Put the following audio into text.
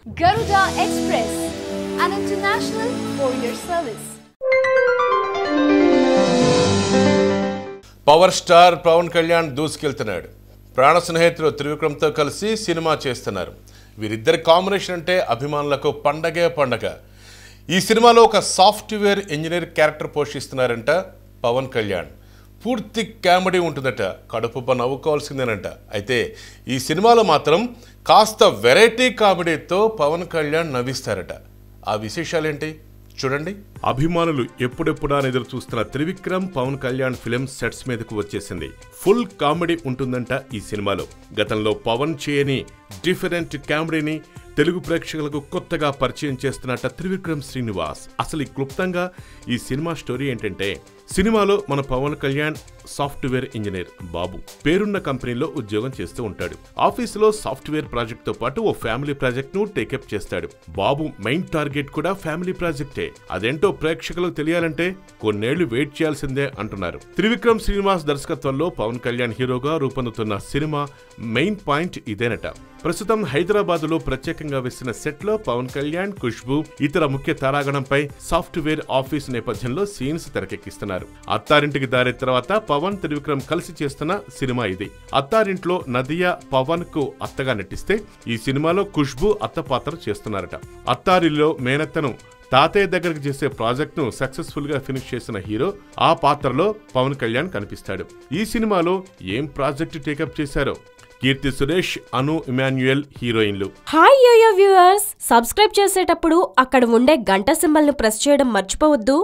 Garuda Express, an international courier service. Power star Pawan Kalyan దూసుకెళ్తున్నాడు. ప్రాణ స్నేహితులు త్రివిక్రమ్తో కలిసి సినిమా చేస్తున్నారు. వీరిద్దరి కాంబినేషన్ అంటే అభిమానులకు పండగే పండగ. ఈ సినిమాలో ఒక సాఫ్ట్వేర్ ఇంజనీర్ క్యారెక్టర్ పోషిస్తున్నారంట పవన్ కళ్యాణ్. పూర్తి కామెడీ ఉంటుందట, కడుపుప నవ్వుకోవాల్సిందేనంట. అయితే ఈ సినిమాలో మాత్రం కాస్త వెరైటీ కామెడీతో పవన్ కళ్యాణ్ నవ్విస్తారట. ఆ విశేషాలేంటి చూడండి. అభిమానులు ఎప్పుడెప్పుడా ఎదురు చూస్తున్న త్రివిక్రమ్ పవన్ కళ్యాణ్ ఫిలిం సెట్స్ మీదకు వచ్చేసింది. ఫుల్ కామెడీ ఉంటుందంట ఈ సినిమాలో. గతంలో పవన్ చేయని డిఫరెంట్ కామెడీని తెలుగు ప్రేక్షకులకు కొత్తగా పరిచయం చేస్తున్నట్ట త్రివిక్రమ్ శ్రీనివాస్. అసలు క్లుప్తంగా ఈ సినిమా స్టోరీ ఏంటంటే, సినిమాలో మన పవన్ కళ్యాణ్ సాఫ్ట్వేర్ ఇంజనీర్ బాబు పేరున్న కంపెనీలో ఉద్యోగం చేస్తూ ఉంటాడు. ఆఫీసులో సాఫ్ట్వేర్ ప్రాజెక్ట్ తో పాటు ఓ ఫ్యామిలీ ప్రాజెక్ట్ ను టేకప్ చేస్తాడు. బాబు మెయిన్ టార్గెట్ కూడా ఫ్యామిలీ ప్రాజెక్టే. అదేంటో ప్రేక్షకులకు తెలియాలంటే కొన్నేళ్లు వెయిట్ చేయాల్సిందే అంటున్నారు. త్రివిక్రమ్ శ్రీనివాస్ దర్శకత్వంలో పవన్ కళ్యాణ్ హీరోగా రూపొందుతున్న సినిమా మెయిన్ పాయింట్ ఇదేనట. ప్రస్తుతం హైదరాబాద్ లో ప్రత్యేకంగా వేసిన సెట్ లో పవన్ కళ్యాణ్, ఖుష్బూ, ఇతర ముఖ్య తారాగణంపై సాఫ్ట్వేర్ ఆఫీస్ నేపథ్యంలో సీన్స్ తెరకెక్కిస్తున్నారు. అత్తారింటికి దారి తర్వాత పవన్, త్రివిక్రమ్ కలిసి చేస్తున్న సినిమా ఇది. అత్తారింట్లో నదియా పవన్ కు అత్తగా నటిస్తే, ఈ సినిమాలో ఖుష్బూ అత్త పాత్ర చేస్తున్నారట. అత్తారిలో మేనత్తను తాతయ్య దగ్గరకు చేసే ప్రాజెక్ట్ ను సక్సెస్ఫుల్ గా ఫినిష్ చేసిన హీరో ఆ పాత్రలో పవన్ కళ్యాణ్ కనిపిస్తాడు. ఈ సినిమాలో ఏం ప్రాజెక్ట్ టేకప్ చేశారో కీర్తి సురేష్, అను ఇమాన్యుయల్ హీరోయిన్లు. హాయ్ యోయో వ్యూవర్స్, సబ్స్క్రైబ్ చేసేటప్పుడు అక్కడ ఉండే గంట సింబల్ ను ప్రెస్ చేయడం మర్చిపోవద్దు.